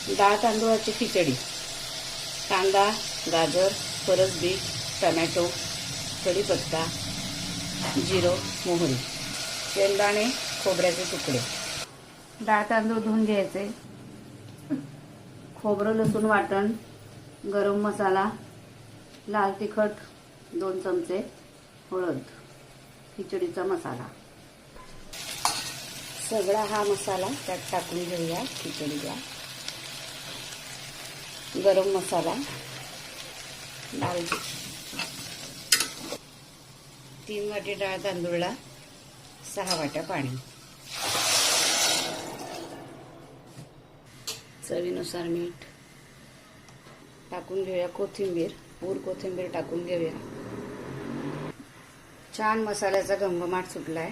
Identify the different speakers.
Speaker 1: डाळ तांदूळाची खिचडी. कांदा, गाजर, फरसबीट, टमॅटो, कढीपत्ता, जिरं, मोहरी, शेंगदाणे, खोबऱ्याचे तुकडे. डाळ तांदूळ धुवून घ्यायचे. खोबरं लसूण वाटण, गरम मसाला, लाल तिखट 2 चमचे, हळद, खिचडीचा मसाला. सगळा हा मसाला त्यात टाकून घेऊया खिचडीला. गरम मसाला, लाल 3 वाटी डाळ तांदूळला 6 वाट्या पाणी. चवीनुसार मीठ टाकून घेऊया. कोथिंबीर, पूर कोथिंबीर टाकून घेऊया. छान मसाल्याचा घमघमाट सुटलाय.